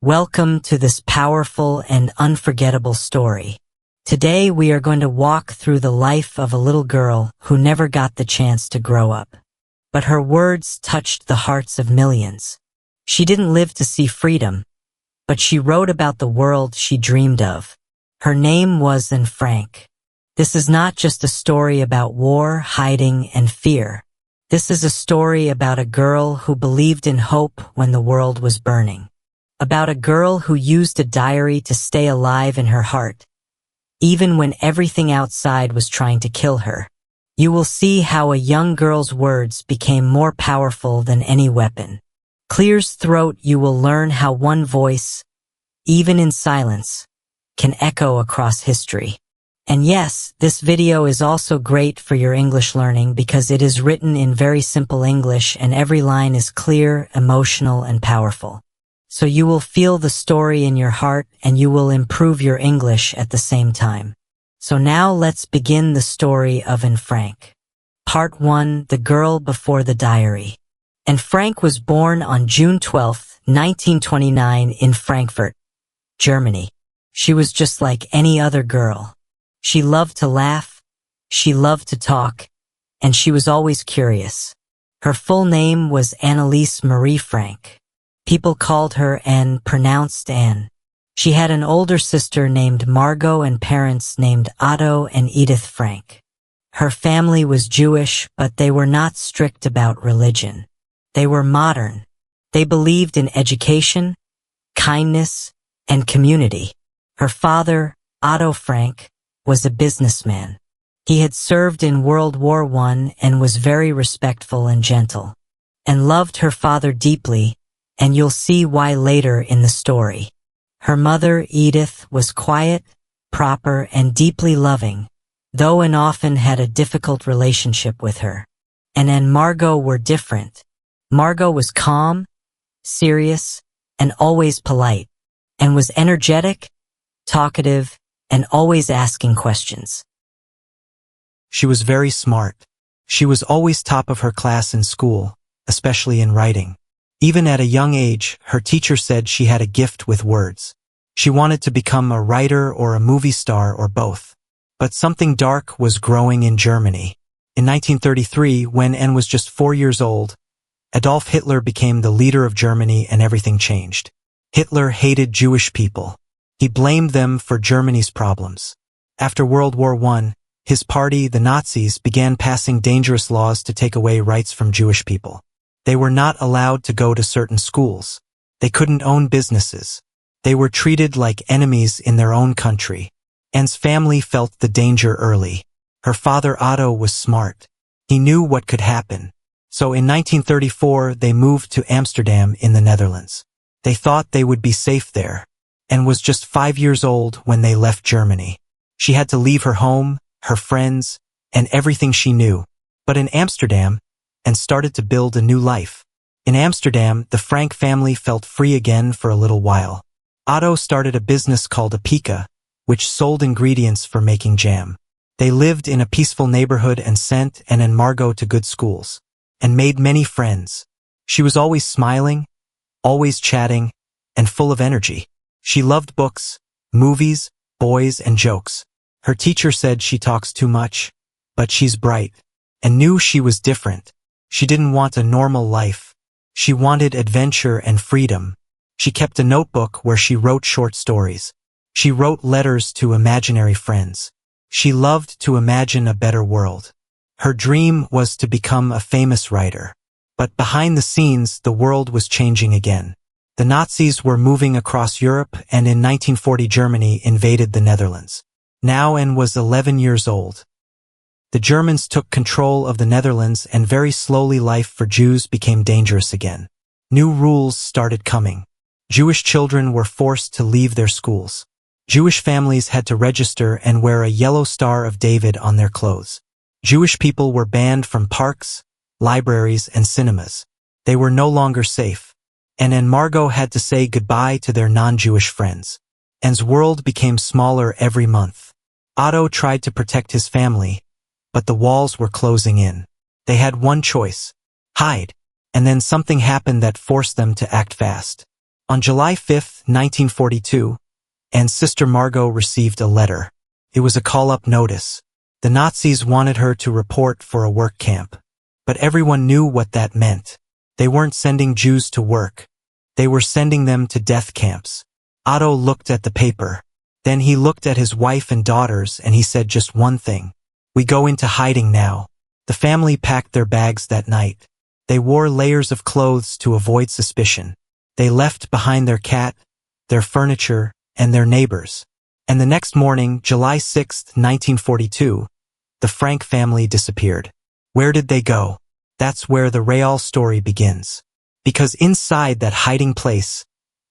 Welcome to this powerful and unforgettable story. Today we are going to walk through the life of a little girl who never got the chance to grow up. But her words touched the hearts of millions. She didn't live to see freedom, but she wrote about the world she dreamed of. Her name was Anne Frank. This is not just a story about war, hiding, and fear. This is a story about a girl who believed in hope when the world was burning. About a girl who used a diary to stay alive in her heart, even when everything outside was trying to kill her. You will see how a young girl's words became more powerful than any weapon. Clear's throat, you will learn how one voice, even in silence, can echo across history. And yes, this video is also great for your English learning because it is written in very simple English and every line is clear, emotional, and powerful. So you will feel the story in your heart and you will improve your English at the same time. So now let's begin the story of Anne Frank. Part 1, The Girl Before the Diary. Anne Frank was born on June 12, 1929 in Frankfurt, Germany. She was just like any other girl. She loved to laugh, she loved to talk, and she was always curious. Her full name was Anneliese Marie Frank. People called her Anne, pronounced Anne. She had an older sister named Margot and parents named Otto and Edith Frank. Her family was Jewish, but they were not strict about religion. They were modern. They believed in education, kindness, and community. Her father, Otto Frank, was a businessman. He had served in World War I and was very respectful and gentle, and loved her father deeply, and you'll see why later in the story. Her mother, Edith, was quiet, proper, and deeply loving, though Anne often had a difficult relationship with her. Anne and Margot were different. Margot was calm, serious, and always polite, and was energetic, talkative, and always asking questions. She was very smart. She was always top of her class in school, especially in writing. Even at a young age, her teacher said she had a gift with words. She wanted to become a writer or a movie star or both. But something dark was growing in Germany. In 1933, when Anne was just 4 years old, Adolf Hitler became the leader of Germany and everything changed. Hitler hated Jewish people. He blamed them for Germany's problems. After World War I, his party, the Nazis, began passing dangerous laws to take away rights from Jewish people. They were not allowed to go to certain schools. They couldn't own businesses. They were treated like enemies in their own country. Anne's family felt the danger early. Her father Otto was smart. He knew what could happen. So in 1934, they moved to Amsterdam in the Netherlands. They thought they would be safe there. Anne was just 5 years old when they left Germany. She had to leave her home, her friends, and everything she knew. But in Amsterdam, Anne started to build a new life. In Amsterdam, the Frank family felt free again for a little while. Otto started a business called Apika, which sold ingredients for making jam. They lived in a peaceful neighborhood and sent Anne and Margot to good schools, and made many friends. She was always smiling, always chatting, and full of energy. She loved books, movies, boys, and jokes. Her teacher said she talks too much, but she's bright, and knew she was different. She didn't want a normal life. She wanted adventure and freedom. She kept a notebook where she wrote short stories. She wrote letters to imaginary friends. She loved to imagine a better world. Her dream was to become a famous writer. But behind the scenes, the world was changing again. The Nazis were moving across Europe, and in 1940 Germany invaded the Netherlands. Now Anne was 11 years old. The Germans took control of the Netherlands, and very slowly life for Jews became dangerous again. New rules started coming. Jewish children were forced to leave their schools. Jewish families had to register and wear a yellow Star of David on their clothes. Jewish people were banned from parks, libraries, and cinemas. They were no longer safe. Anne and Margot had to say goodbye to their non-Jewish friends. Anne's world became smaller every month. Otto tried to protect his family, but the walls were closing in. They had one choice: hide. And then something happened that forced them to act fast. On July 5, 1942, Anne's sister Margot received a letter. It was a call-up notice. The Nazis wanted her to report for a work camp. But everyone knew what that meant. They weren't sending Jews to work. They were sending them to death camps. Otto looked at the paper. Then he looked at his wife and daughters and he said just one thing. We go into hiding now. The family packed their bags that night. They wore layers of clothes to avoid suspicion. They left behind their cat, their furniture, and their neighbors. And the next morning, July 6, 1942, the Frank family disappeared. Where did they go? That's where the real story begins. Because inside that hiding place,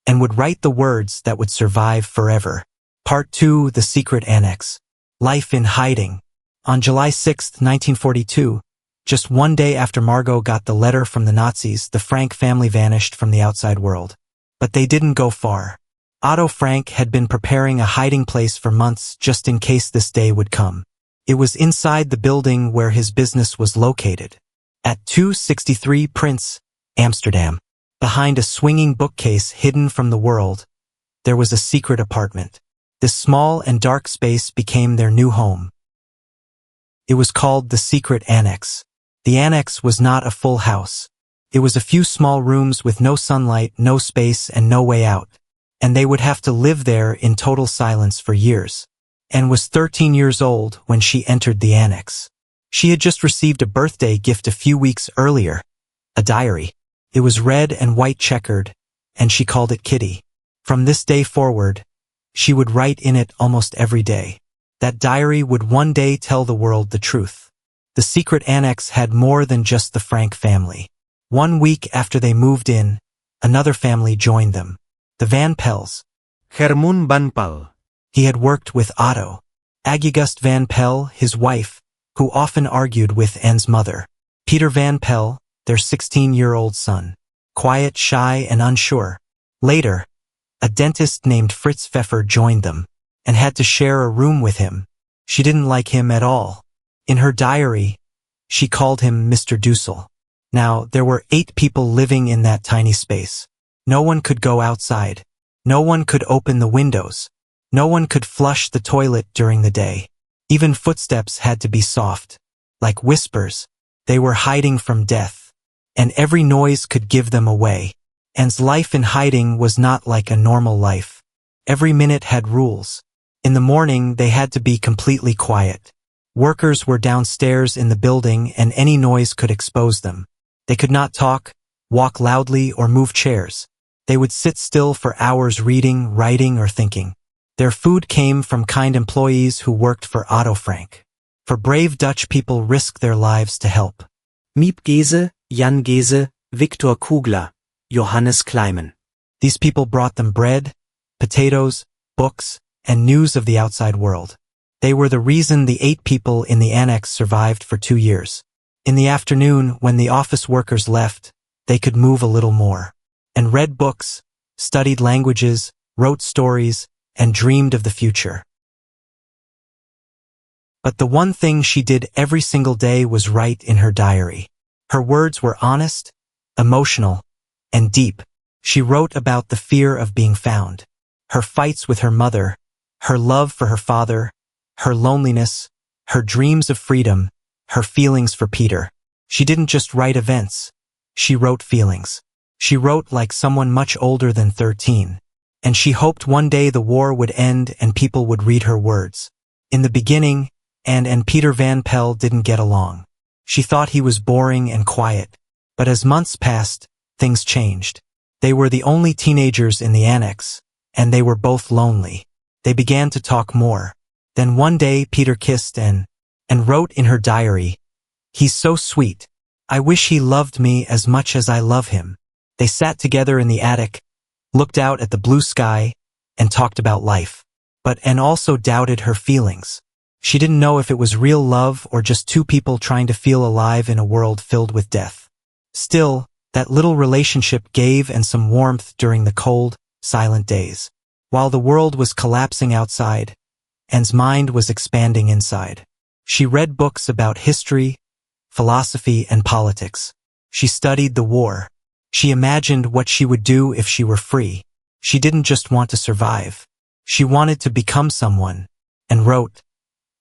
Anne would write the words that would survive forever. Part 2, The Secret Annex. Life in Hiding. On July 6, 1942, just one day after Margot got the letter from the Nazis, the Frank family vanished from the outside world. But they didn't go far. Otto Frank had been preparing a hiding place for months just in case this day would come. It was inside the building where his business was located. At 263 Prince, Amsterdam. Behind a swinging bookcase hidden from the world, there was a secret apartment. This small and dark space became their new home. It was called the Secret Annex. The annex was not a full house. It was a few small rooms with no sunlight, no space, and no way out. And they would have to live there in total silence for years. Anne was 13 years old when she entered the annex. She had just received a birthday gift a few weeks earlier, a diary. It was red and white checkered, and she called it Kitty. From this day forward, she would write in it almost every day. That diary would one day tell the world the truth. The secret annex had more than just the Frank family. 1 week after they moved in, another family joined them. The Van Pels. Herman van Pel. He had worked with Otto. August Van Pel, his wife, who often argued with Anne's mother. Peter Van Pel, their 16-year-old son. Quiet, shy, and unsure. Later, a dentist named Fritz Pfeffer joined them, and had to share a room with him. She didn't like him at all. In her diary, she called him Mr. Dussel. Now, there were 8 people living in that tiny space. No one could go outside. No one could open the windows. No one could flush the toilet during the day. Even footsteps had to be soft. Like whispers. They were hiding from death. And every noise could give them away. Anne's life in hiding was not like a normal life. Every minute had rules. In the morning, they had to be completely quiet. Workers were downstairs in the building and any noise could expose them. They could not talk, walk loudly, or move chairs. They would sit still for hours reading, writing, or thinking. Their food came from kind employees who worked for Otto Frank. For brave Dutch people risked their lives to help. Miep Geze, Jan Geze, Victor Kugler, Johannes Kleiman. These people brought them bread, potatoes, books, and news of the outside world. They were the reason the 8 people in the annex survived for 2 years. In the afternoon, when the office workers left, they could move a little more. And read books, studied languages, wrote stories, and dreamed of the future. But the one thing she did every single day was write in her diary. Her words were honest, emotional, and deep. She wrote about the fear of being found, her fights with her mother, her love for her father, her loneliness, her dreams of freedom, her feelings for Peter. She didn't just write events. She wrote feelings. She wrote like someone much older than 13. And she hoped one day the war would end and people would read her words. In the beginning, Anne and Peter Van Pel didn't get along. She thought he was boring and quiet. But as months passed, things changed. They were the only teenagers in the annex, and they were both lonely. They began to talk more. Then one day Peter kissed Anne, and wrote in her diary, "He's so sweet. I wish he loved me as much as I love him." They sat together in the attic, looked out at the blue sky, and talked about life. But Anne also doubted her feelings. She didn't know if it was real love or just 2 people trying to feel alive in a world filled with death. Still, that little relationship gave Anne some warmth during the cold, silent days. While the world was collapsing outside, Anne's mind was expanding inside. She read books about history, philosophy, and politics. She studied the war. She imagined what she would do if she were free. She didn't just want to survive. She wanted to become someone, and wrote,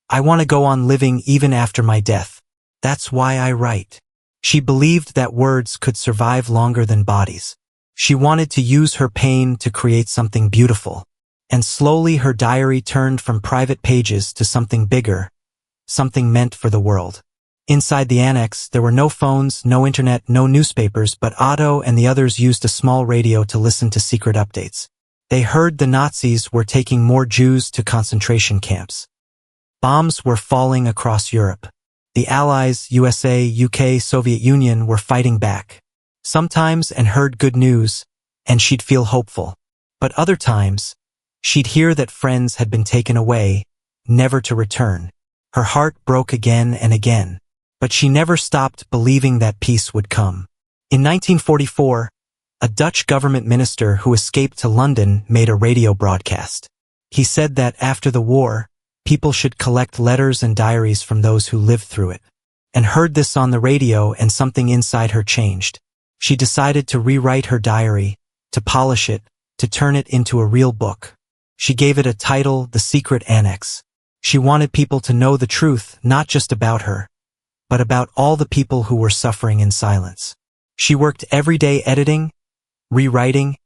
"I want to go on living even after my death. That's why I write." She believed that words could survive longer than bodies. She wanted to use her pain to create something beautiful. And slowly her diary turned from private pages to something bigger, something meant for the world. Inside the annex, there were no phones, no internet, no newspapers, but Otto and the others used a small radio to listen to secret updates. They heard the Nazis were taking more Jews to concentration camps. Bombs were falling across Europe. The Allies, USA, UK, Soviet Union, were fighting back. Sometimes and heard good news, and she'd feel hopeful. But other times, she'd hear that friends had been taken away, never to return. Her heart broke again and again. But she never stopped believing that peace would come. In 1944, a Dutch government minister who escaped to London made a radio broadcast. He said that after the war, people should collect letters and diaries from those who lived through it. And heard this on the radio, and something inside her changed. She decided to rewrite her diary, to polish it, to turn it into a real book. She gave it a title, The Secret Annex. She wanted people to know the truth, not just about her, but about all the people who were suffering in silence. She worked every day editing, rewriting,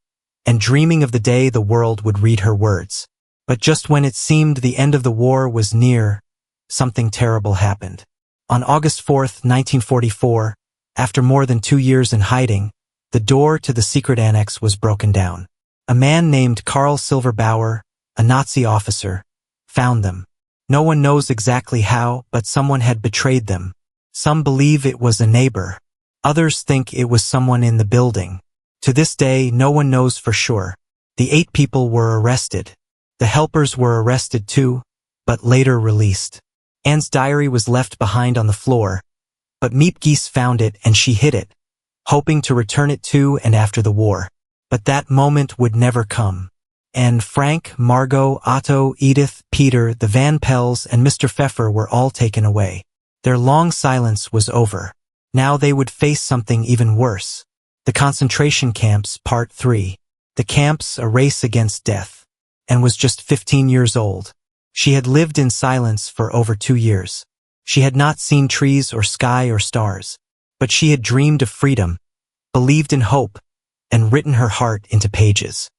and dreaming of the day the world would read her words. But just when it seemed the end of the war was near, something terrible happened. On August 4th, 1944, after more than 2 years in hiding, the door to the secret annex was broken down. A man named Karl Silberbauer, a Nazi officer, found them. No one knows exactly how, but someone had betrayed them. Some believe it was a neighbor. Others think it was someone in the building. To this day, no one knows for sure. The 8 people were arrested. The helpers were arrested too, but later released. Anne's diary was left behind on the floor, but Miep Gies found it and she hid it, hoping to return it to and after the war. But that moment would never come. And Frank, Margot, Otto, Edith, Peter, the Van Pels, and Mr. Pfeffer were all taken away. Their long silence was over. Now they would face something even worse. The concentration camps, Part 3. The camps, a race against death. Anne was just 15 years old. She had lived in silence for over 2 years. She had not seen trees or sky or stars. But she had dreamed of freedom, believed in hope, and written her heart into pages.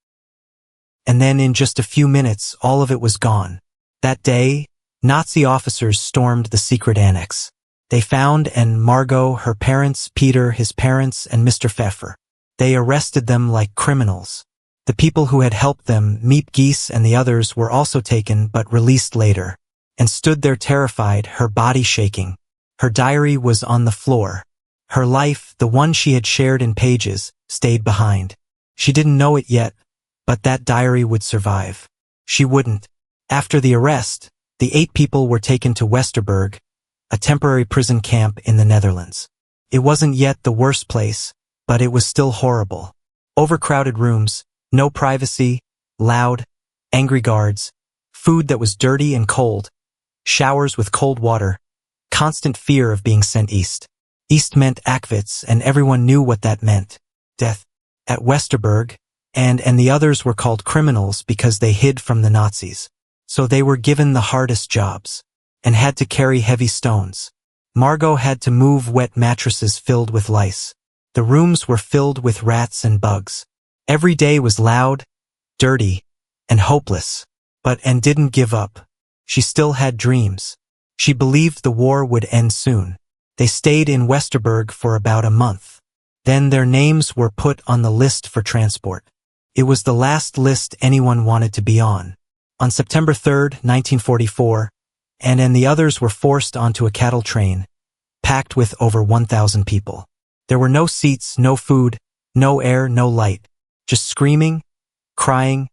And then in just a few minutes, all of it was gone. That day, Nazi officers stormed the secret annex. They found Anne, Margot, her parents, Peter, his parents, and Mr. Pfeffer. They arrested them like criminals. The people who had helped them, Miep Gies and the others, were also taken but released later, and stood there terrified, her body shaking. Her diary was on the floor. Her life, the one she had shared in pages, stayed behind. She didn't know it yet, but that diary would survive. She wouldn't. After the arrest, the 8 people were taken to Westerbork, a temporary prison camp in the Netherlands. It wasn't yet the worst place, but it was still horrible. Overcrowded rooms, no privacy, loud, angry guards, food that was dirty and cold, showers with cold water, constant fear of being sent east. East meant Auschwitz, and everyone knew what that meant. Death. At Westerbork, and the others were called criminals because they hid from the Nazis. So they were given the hardest jobs, and had to carry heavy stones. Margot had to move wet mattresses filled with lice. The rooms were filled with rats and bugs. Every day was loud, dirty, and hopeless. But Anne didn't give up. She still had dreams. She believed the war would end soon. They stayed in Westerbork for about a month. Then their names were put on the list for transport. It was the last list anyone wanted to be on. On September 3, 1944, Anne and the others were forced onto a cattle train, packed with over 1,000 people. There were no seats, no food, no air, no light, just screaming, crying,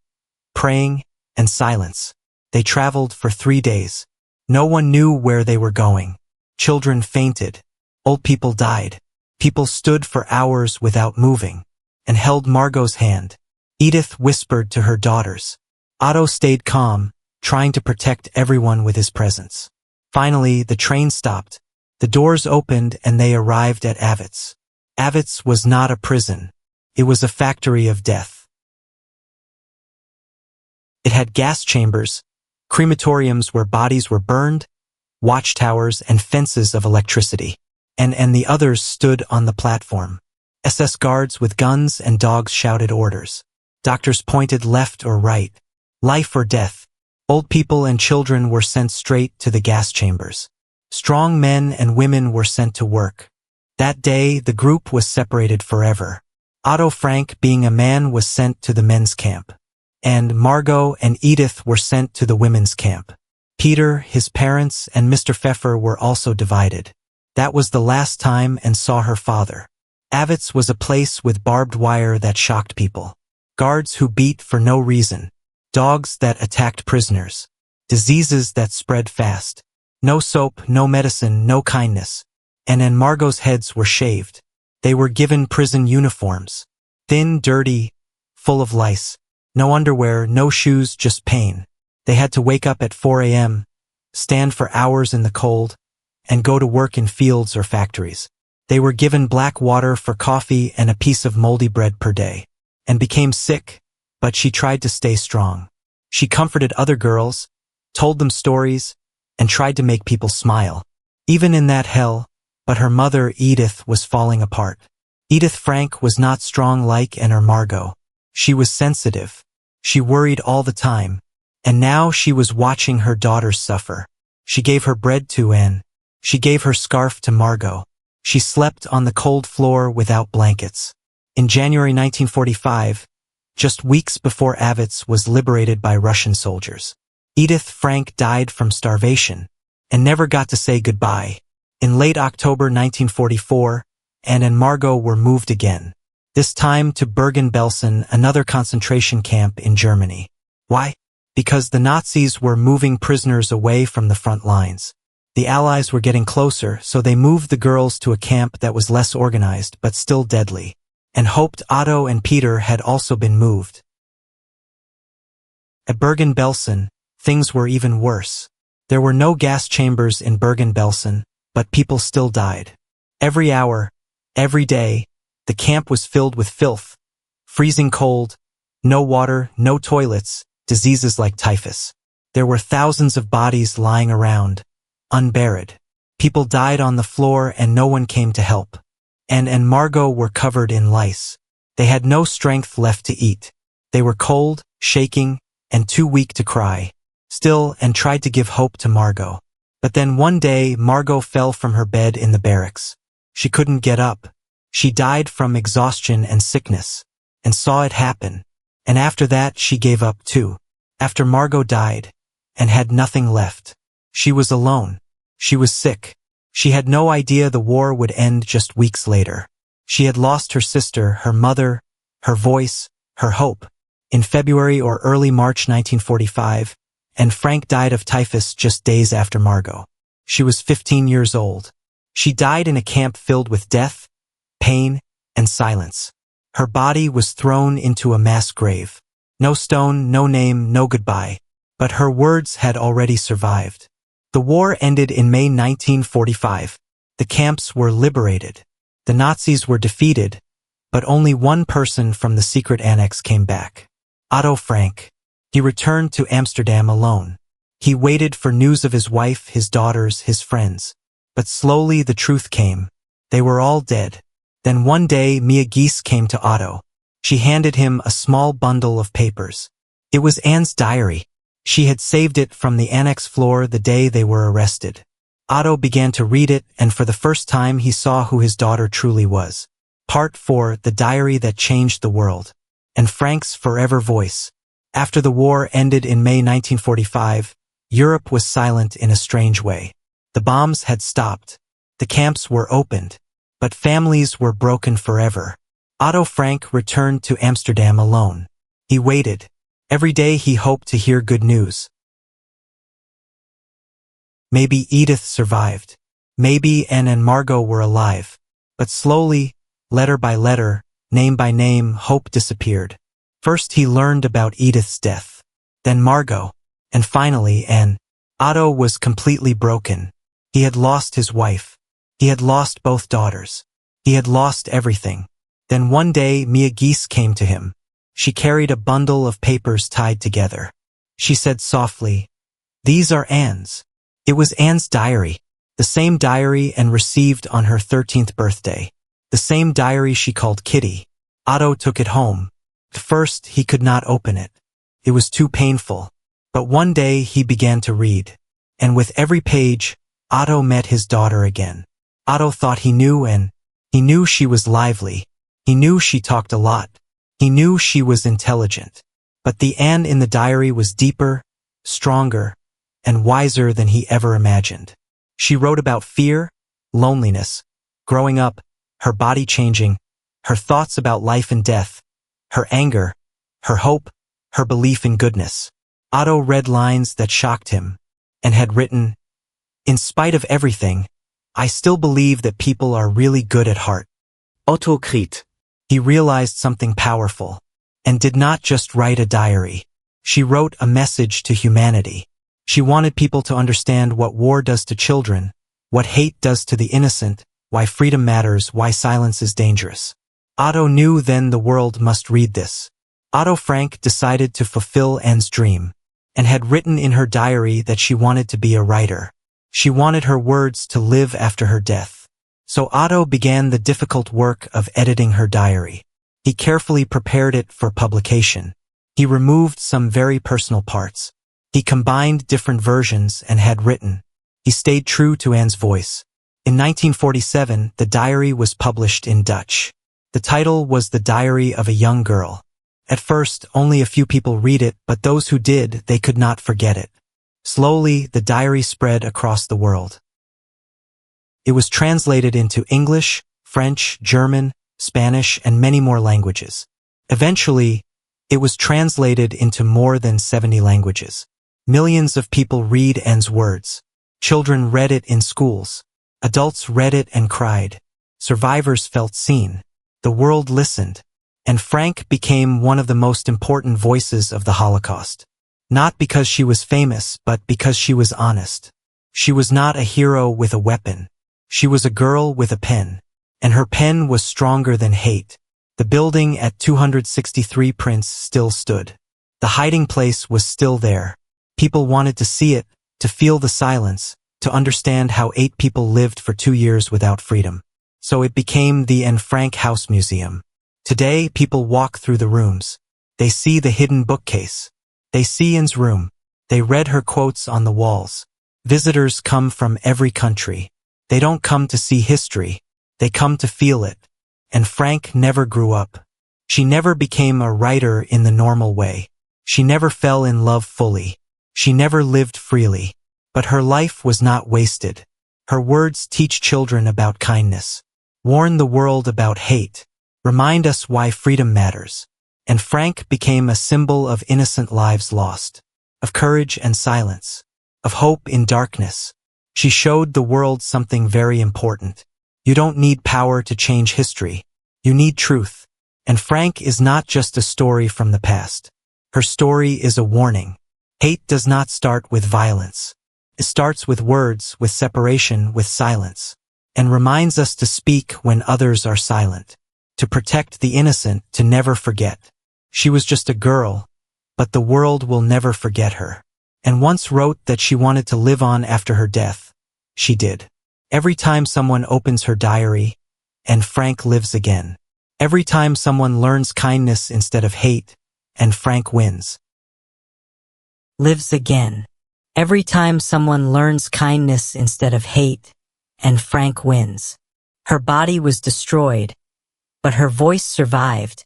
praying, and silence. They traveled for 3 days. No one knew where they were going. Children fainted. Old people died. People stood for hours without moving, and held Margot's hand. Edith whispered to her daughters. Otto stayed calm, trying to protect everyone with his presence. Finally, the train stopped. The doors opened and they arrived at Auschwitz. Auschwitz was not a prison. It was a factory of death. It had gas chambers, crematoriums where bodies were burned, watchtowers and fences of electricity. And the others stood on the platform. SS guards with guns and dogs shouted orders. Doctors pointed left or right. Life or death. Old people and children were sent straight to the gas chambers. Strong men and women were sent to work. That day, the group was separated forever. Otto Frank, being a man, was sent to the men's camp. And Margot and Edith were sent to the women's camp. Peter, his parents, and Mr. Pfeffer were also divided. That was the last time and saw her father. Avitz was a place with barbed wire that shocked people. Guards who beat for no reason. Dogs that attacked prisoners. Diseases that spread fast. No soap, no medicine, no kindness. And Margot's heads were shaved. They were given prison uniforms. Thin, dirty, full of lice. No underwear, no shoes, just pain. They had to wake up at 4 a.m., stand for hours in the cold, and go to work in fields or factories. They were given black water for coffee and a piece of moldy bread per day, and became sick, but she tried to stay strong. She comforted other girls, told them stories, and tried to make people smile. Even in that hell, but her mother, Edith, was falling apart. Edith Frank was not strong like her Margot. She was sensitive. She worried all the time, and now she was watching her daughters suffer. She gave her bread to Anne. She gave her scarf to Margot. She slept on the cold floor without blankets. In January 1945, just weeks before Avitz was liberated by Russian soldiers, Edith Frank died from starvation and never got to say goodbye. In late October 1944, Anne and Margot were moved again, this time to Bergen-Belsen, another concentration camp in Germany. Why? Because the Nazis were moving prisoners away from the front lines. The Allies were getting closer, so they moved the girls to a camp that was less organized but still deadly, and hoped Otto and Peter had also been moved. At Bergen-Belsen, things were even worse. There were no gas chambers in Bergen-Belsen, but people still died. Every hour, every day, the camp was filled with filth, freezing cold, no water, no toilets, diseases like typhus. There were thousands of bodies lying around, unburied. People died on the floor and no one came to help. Anne and Margot were covered in lice. They had no strength left to eat. They were cold, shaking, and too weak to cry. Still, Anne tried to give hope to Margot. But then one day, Margot fell from her bed in the barracks. She couldn't get up. She died from exhaustion and sickness, and saw it happen. And after that, she gave up too. After Margot died, and had nothing left. She was alone. She was sick. She had no idea the war would end just weeks later. She had lost her sister, her mother, her voice, her hope. In February or early March 1945, and Frank died of typhus just days after Margot. She was 15 years old. She died in a camp filled with death, pain, and silence. Her body was thrown into a mass grave. No stone, no name, no goodbye. But her words had already survived. The war ended in May 1945. The camps were liberated. The Nazis were defeated, but only one person from the secret annex came back. Otto Frank. He returned to Amsterdam alone. He waited for news of his wife, his daughters, his friends. But slowly the truth came. They were all dead. Then one day Mia Gies came to Otto. She handed him a small bundle of papers. It was Anne's diary. She had saved it from the annex floor the day they were arrested. Otto began to read it, and for the first time he saw who his daughter truly was. Part 4, The Diary That Changed the World. And Frank's forever voice. After the war ended in May 1945, Europe was silent in a strange way. The bombs had stopped. The camps were opened. But families were broken forever. Otto Frank returned to Amsterdam alone. He waited. Every day he hoped to hear good news. Maybe Edith survived. Maybe Anne and Margot were alive. But slowly, letter by letter, name by name, hope disappeared. First he learned about Edith's death. Then Margot. And finally Anne. Otto was completely broken. He had lost his wife. He had lost both daughters. He had lost everything. Then one day Mia Geese came to him. She carried a bundle of papers tied together. She said softly, "These are Anne's." It was Anne's diary, the same diary Anne received on her 13th birthday, the same diary she called Kitty. Otto took it home. At first, he could not open it. It was too painful. But one day he began to read. And with every page, Otto met his daughter again. Otto thought he knew Anne. He knew she was lively. He knew she talked a lot. He knew she was intelligent. But the Anne in the diary was deeper, stronger, and wiser than he ever imagined. She wrote about fear, loneliness, growing up, her body changing, her thoughts about life and death, her anger, her hope, her belief in goodness. Otto read lines that shocked him, and had written, "In spite of everything, I still believe that people are really good at heart." Otto Kriet. He realized something powerful, and did not just write a diary. She wrote a message to humanity. She wanted people to understand what war does to children, what hate does to the innocent, why freedom matters, why silence is dangerous. Otto knew then the world must read this. Otto Frank decided to fulfill Anne's dream, and had written in her diary that she wanted to be a writer. She wanted her words to live after her death. So Otto began the difficult work of editing her diary. He carefully prepared it for publication. He removed some very personal parts. He combined different versions and had written. He stayed true to Anne's voice. In 1947, the diary was published in Dutch. The title was The Diary of a Young Girl. At first, only a few people read it, but those who did, they could not forget it. Slowly, the diary spread across the world. It was translated into English, French, German, Spanish, and many more languages. Eventually, it was translated into more than 70 languages. Millions of people read Anne's words. Children read it in schools. Adults read it and cried. Survivors felt seen. The world listened. And Frank became one of the most important voices of the Holocaust. Not because she was famous, but because she was honest. She was not a hero with a weapon. She was a girl with a pen. And her pen was stronger than hate. The building at 263 Prince still stood. The hiding place was still there. People wanted to see it, to feel the silence, to understand how 8 people lived for 2 years without freedom. So it became the Anne Frank House Museum. Today, people walk through the rooms. They see the hidden bookcase. They see Anne's room. They read her quotes on the walls. Visitors come from every country. They don't come to see history. They come to feel it. And Frank never grew up. She never became a writer in the normal way. She never fell in love fully. She never lived freely. But her life was not wasted. Her words teach children about kindness. Warn the world about hate. Remind us why freedom matters. And Frank became a symbol of innocent lives lost, of courage and silence, of hope in darkness. She showed the world something very important. You don't need power to change history. You need truth. And Frank is not just a story from the past. Her story is a warning. Hate does not start with violence. It starts with words, with separation, with silence, and reminds us to speak when others are silent. To protect the innocent, to never forget. She was just a girl, but the world will never forget her. And once wrote that she wanted to live on after her death. She did. Every time someone opens her diary, and Frank lives again. Every time someone learns kindness instead of hate, and Frank wins. Lives again. Every time someone learns kindness instead of hate, and Frank wins. Her body was destroyed, but her voice survived,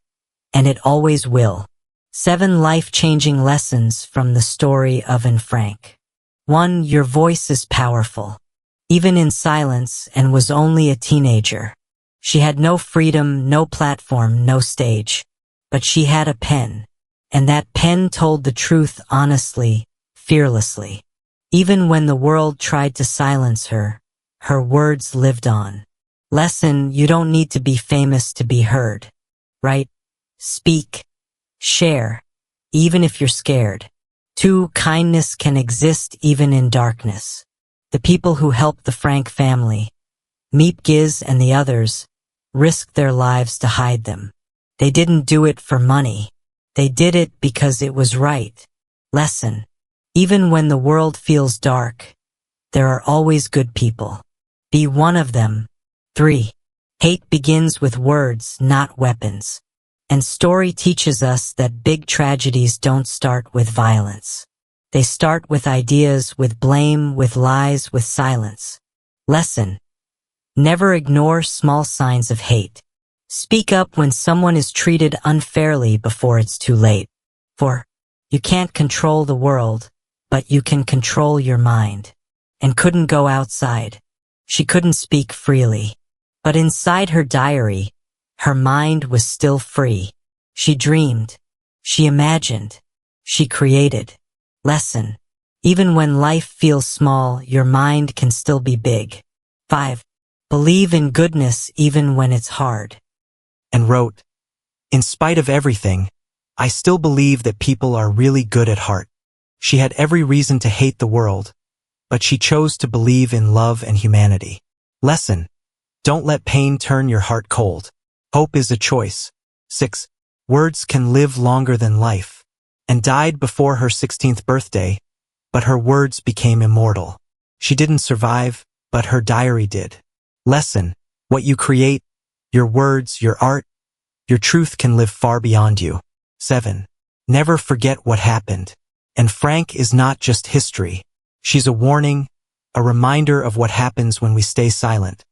and it always will. 7 life-changing lessons from the story of Anne Frank. 1. Your voice is powerful. Even in silence, and was only a teenager. She had no freedom, no platform, no stage. But she had a pen. And that pen told the truth honestly, fearlessly. Even when the world tried to silence her, her words lived on. Lesson: you don't need to be famous to be heard. Write, speak, share, even if you're scared. 2. Kindness can exist even in darkness. The people who helped the Frank family, Miep Giz and the others, risked their lives to hide them. They didn't do it for money. They did it because it was right. Lesson. Even when the world feels dark, there are always good people. Be one of them. 3. Hate begins with words, not weapons. And story teaches us that big tragedies don't start with violence. They start with ideas, with blame, with lies, with silence. Lesson. Never ignore small signs of hate. Speak up when someone is treated unfairly before it's too late. 4. You can't control the world, but you can control your mind. And couldn't go outside. She couldn't speak freely. But inside her diary, her mind was still free. She dreamed. She imagined. She created. Lesson. Even when life feels small, your mind can still be big. 5. Believe in goodness even when it's hard. And wrote, in spite of everything, I still believe that people are really good at heart. She had every reason to hate the world, but she chose to believe in love and humanity. Lesson. Don't let pain turn your heart cold. Hope is a choice. 6. Words can live longer than life. And died before her 16th birthday, but her words became immortal. She didn't survive, but her diary did. Lesson. What you create, your words, your art, your truth can live far beyond you. 7. Never forget what happened. And Frank is not just history. She's a warning, a reminder of what happens when we stay silent,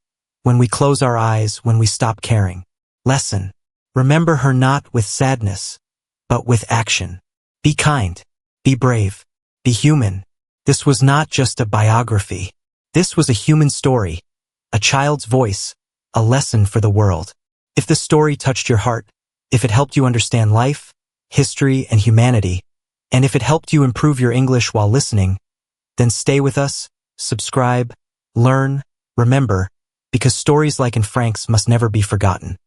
when we close our eyes, when we stop caring. Lesson. Remember her not with sadness, but with action. Be kind. Be brave. Be human. This was not just a biography. This was a human story, a child's voice, a lesson for the world. If the story touched your heart, if it helped you understand life, history, and humanity, and if it helped you improve your English while listening, then stay with us, subscribe, learn, remember, because stories like in Frank's must never be forgotten.